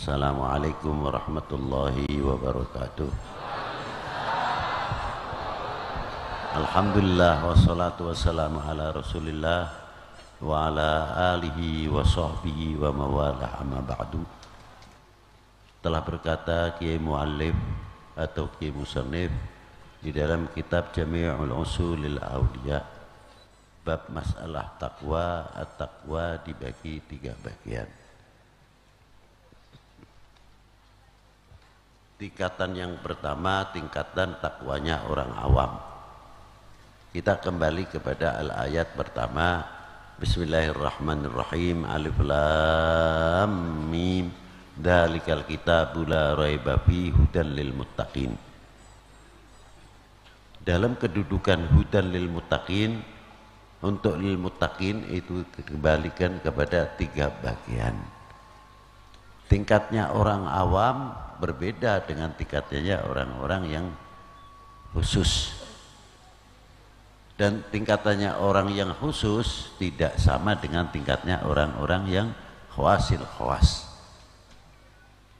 Assalamualaikum warahmatullahi wabarakatuh. Alhamdulillah wassalatu wassalamu ala Rasulillah wa ala alihi wa sahbihi wa mawalah, amma ba'du. Telah berkata Kiai Mu'allif atau Kiai Musannif di dalam kitab Jami'ul Usulil Awliya, bab masalah taqwa, at-taqwa dibagi 3 bagian. Tingkatan yang pertama, tingkatan takwanya orang awam. Kita kembali kepada al-ayat pertama. Bismillahirrahmanirrahim. Alif lam mim. Dzalikal kitabu la raiba fihi hudan lil muttaqin. Dalam kedudukan hudan lil muttaqin, untuk lil muttaqin itu dikembalikan kepada 3 bagian. Tingkatnya orang awam berbeda dengan tingkatnya orang-orang yang khusus. Dan tingkatannya orang yang khusus tidak sama dengan tingkatnya orang-orang yang khawasil khawas.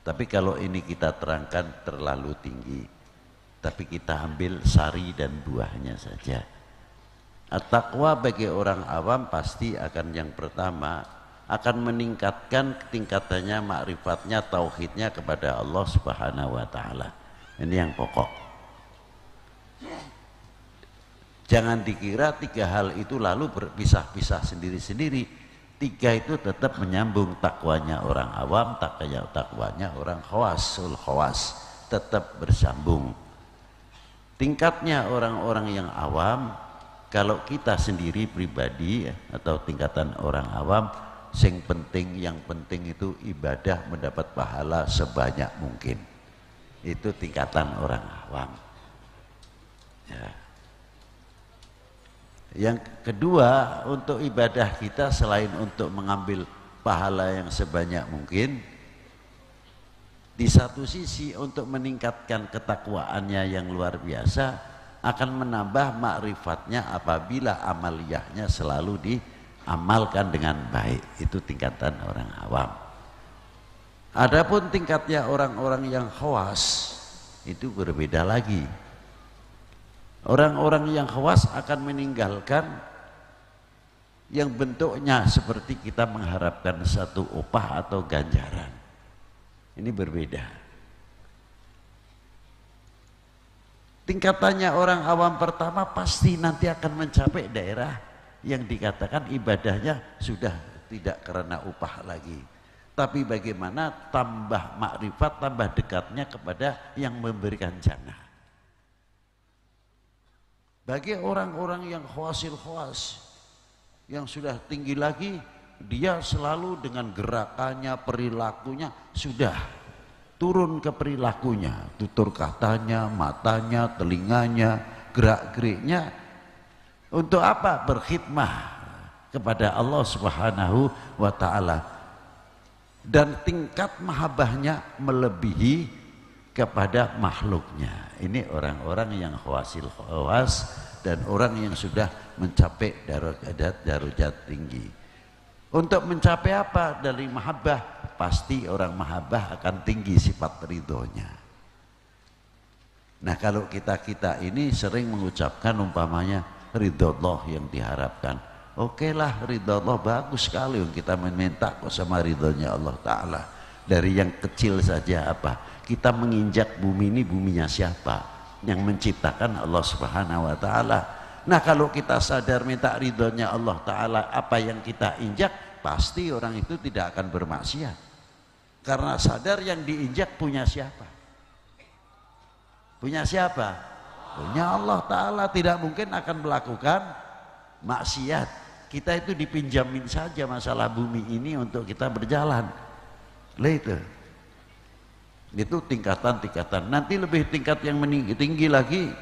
Tapi kalau ini kita terangkan terlalu tinggi, tapi kita ambil sari dan buahnya saja. At-taqwa bagi orang awam pasti akan yang pertama akan meningkatkan tingkatannya, makrifatnya, tauhidnya kepada Allah Subhanahu wa taala. Ini yang pokok. Jangan dikira 3 hal itu lalu berpisah-pisah sendiri-sendiri. 3 itu tetap menyambung, takwanya orang awam, takwanya orang khawasul khawas, tetap bersambung. Tingkatnya orang-orang yang awam, kalau kita sendiri pribadi atau tingkatan orang awam, yang penting itu ibadah mendapat pahala sebanyak mungkin. Itu tingkatan orang awam. Ya. Yang kedua, untuk ibadah kita selain untuk mengambil pahala yang sebanyak mungkin, di satu sisi untuk meningkatkan ketakwaannya yang luar biasa, akan menambah makrifatnya apabila amaliyahnya selalu diamalkan dengan baik. Itu tingkatan orang awam. Adapun tingkatnya orang-orang yang khawas itu berbeda lagi. Orang-orang yang khawas akan meninggalkan yang bentuknya seperti kita mengharapkan satu upah atau ganjaran. Ini berbeda. Tingkatannya orang awam pertama pasti nanti akan mencapai daerah yang dikatakan ibadahnya sudah tidak karena upah lagi, tapi bagaimana tambah makrifat, tambah dekatnya kepada yang memberikan jannah. Bagi orang-orang yang khawasil khawas, yang sudah tinggi lagi, dia selalu dengan gerakannya, perilakunya sudah turun ke perilakunya, tutur katanya, matanya, telinganya, gerak-geriknya. Untuk apa? Berkhidmah kepada Allah Subhanahu wa taala. Dan tingkat mahabbahnya melebihi kepada makhluknya. Ini orang-orang yang khawasil khawas dan orang yang sudah mencapai darajat tinggi. Untuk mencapai apa dari mahabbah? Pasti orang mahabbah akan tinggi sifat ridhonya. Nah, kalau kita ini sering mengucapkan umpamanya ridho Allah yang diharapkan. Oke lah, ridho Allah bagus sekali, kita meminta kok sama ridhonya Allah Ta'ala. Dari yang kecil saja apa? Kita menginjak bumi ini, buminya siapa? Yang menciptakan Allah Subhanahu wa Ta'ala. Nah, kalau kita sadar minta ridhonya Allah Ta'ala, apa yang kita injak, pasti orang itu tidak akan bermaksiat. Karena sadar yang diinjak punya siapa? Punya siapa? Punya Allah Ta'ala. Tidak mungkin akan melakukan maksiat. Kita itu dipinjamin saja masalah bumi ini untuk kita berjalan. Itu tingkatan-tingkatan. Nanti lebih tingkat yang tinggi lagi,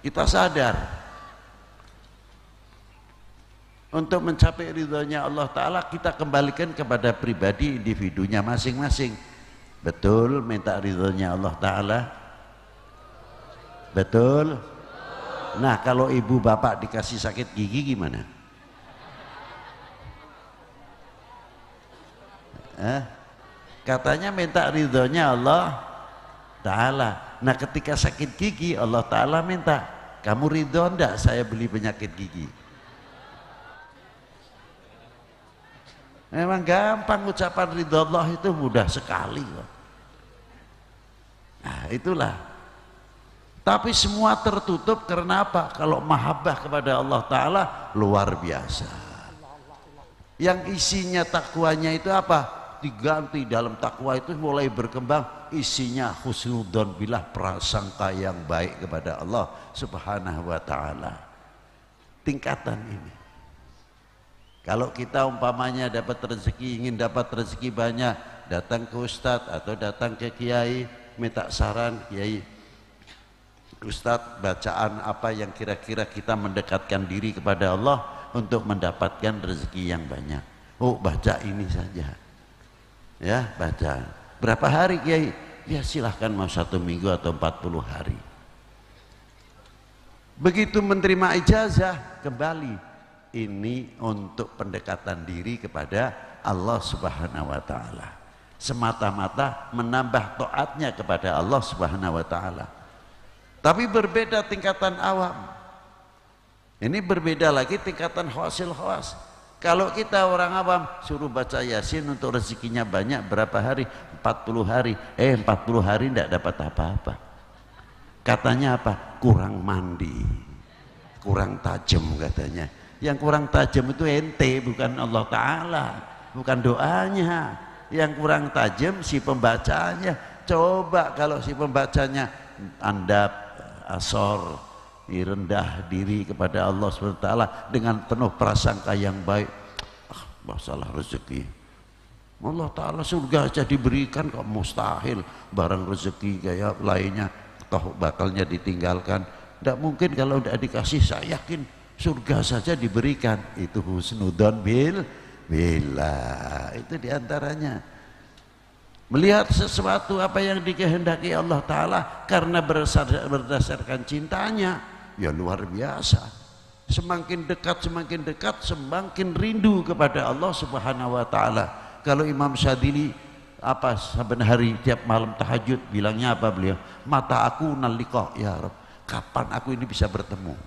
kita sadar untuk mencapai ridhonya Allah Ta'ala, kita kembalikan kepada pribadi individunya masing-masing. Betul minta ridhonya Allah Ta'ala? Betul? Nah, kalau ibu bapak dikasih sakit gigi gimana? Katanya minta ridhonya Allah Ta'ala. Nah ketika sakit gigi Allah Ta'ala minta, kamu ridho enggak saya beli penyakit gigi? Memang gampang ucapan ridho Allah itu mudah sekali kok. Nah itulah. Tapi semua tertutup karena apa? Kalau mahabbah kepada Allah Ta'ala luar biasa. Yang isinya takwanya itu apa? Diganti dalam takwa itu mulai berkembang isinya husnudzon billah, prasangka yang baik kepada Allah Subhanahu wa Ta'ala. Tingkatan ini. Kalau kita umpamanya dapat rezeki, ingin dapat rezeki banyak, datang ke ustadz atau datang ke kiai, minta saran, kiai, ustadz bacaan apa yang kira-kira kita mendekatkan diri kepada Allah untuk mendapatkan rezeki yang banyak. Oh baca ini saja, ya baca. Berapa hari kiai? Ya silahkan mau 1 minggu atau 40 hari. Begitu menerima ijazah kembali. Ini untuk pendekatan diri kepada Allah Subhanahu wa Ta'ala, semata-mata menambah taatnya kepada Allah Subhanahu wa Ta'ala. Tapi berbeda tingkatan awam. Ini berbeda lagi tingkatan hasil khawas. Kalau kita orang awam suruh baca Yasin untuk rezekinya banyak, berapa hari? 40 hari. 40 hari tidak dapat apa-apa. Katanya apa? Kurang mandi, kurang tajam katanya. Yang kurang tajam itu ente, bukan Allah Ta'ala, bukan doanya. Yang kurang tajam si pembacanya. Coba kalau si pembacanya andap, asor, rendah diri kepada Allah SWT dengan penuh prasangka yang baik. Masalah rezeki, Allah Ta'ala surga aja diberikan kok mustahil barang rezeki kayak lainnya toh bakalnya ditinggalkan. Tidak mungkin kalau tidak dikasih, saya yakin surga saja diberikan. Itu husnudzon billah. Itu diantaranya melihat sesuatu apa yang dikehendaki Allah Ta'ala karena berdasarkan cintanya, ya luar biasa. Semakin dekat semakin rindu kepada Allah Subhanahu wa Ta'ala. Kalau Imam Syadili apa saben hari tiap malam tahajud bilangnya apa beliau? Mata aku nalika ya Rabb, kapan aku ini bisa bertemu?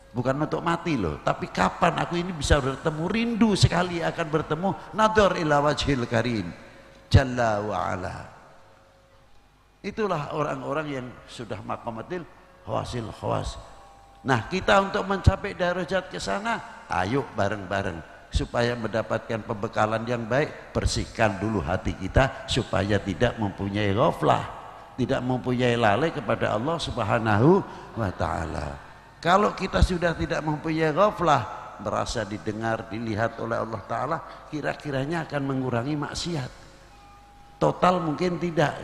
Bukan untuk mati loh, tapi kapan aku ini bisa bertemu, rindu sekali akan bertemu. Nadhar ila wajhil karim Jalla wa ala. Itulah orang-orang yang sudah maqamatil hawasil khawas. Nah kita untuk mencapai darajat ke sana, ayo bareng-bareng supaya mendapatkan pembekalan yang baik. Bersihkan dulu hati kita supaya tidak mempunyai ghaflah, tidak mempunyai lalai kepada Allah Subhanahu wa Ta'ala. Kalau kita sudah tidak mempunyai ghaflah, merasa didengar, dilihat oleh Allah Ta'ala, kira-kiranya akan mengurangi maksiat. Total mungkin tidak,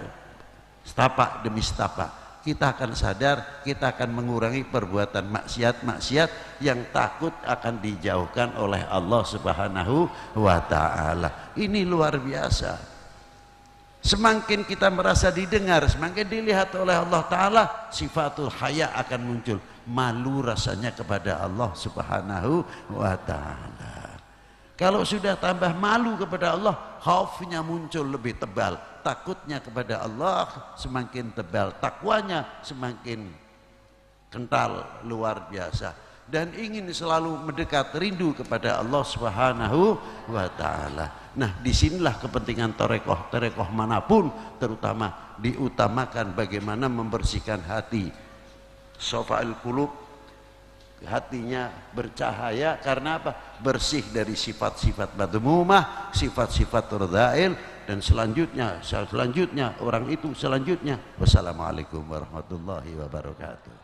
setapak demi setapak kita akan sadar, kita akan mengurangi perbuatan maksiat-maksiat yang takut akan dijauhkan oleh Allah Subhanahu wa Ta'ala. Ini luar biasa. Semakin kita merasa didengar, semakin dilihat oleh Allah Ta'ala, sifatul haya akan muncul. Malu rasanya kepada Allah Subhanahu wa Ta'ala. Kalau sudah tambah malu kepada Allah, khaufnya muncul lebih tebal, takutnya kepada Allah semakin tebal, takwanya semakin kental, luar biasa. Dan ingin selalu mendekat, rindu kepada Allah Subhanahu wa Ta'ala. Nah disinilah kepentingan torekoh manapun, terutama diutamakan bagaimana membersihkan hati. Sofa'il qulub, hatinya bercahaya karena apa? Bersih dari sifat-sifat madhumumah, sifat-sifat radha'il, dan selanjutnya orang itu selanjutnya. Wassalamualaikum warahmatullahi wabarakatuh.